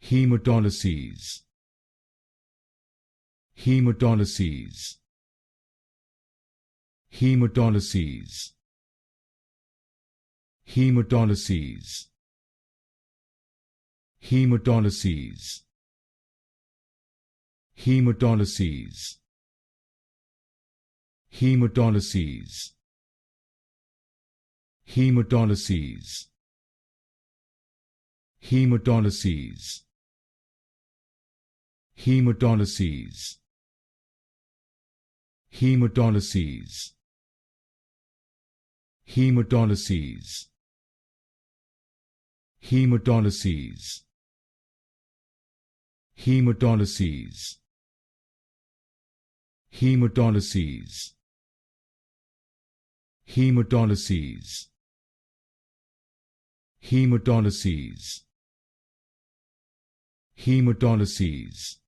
Haematolyses. Haematolyses. Haematolyses. Haematolyses. Haematolyses. Haematolyses. Haematolyses. Haematolyses. Haematolyses. Haematolyses. Haematolyses. Haematolyses. Haematolyses. Haematolyses. Haematolyses. Haematolyses. Haematolyses. Haematolyses.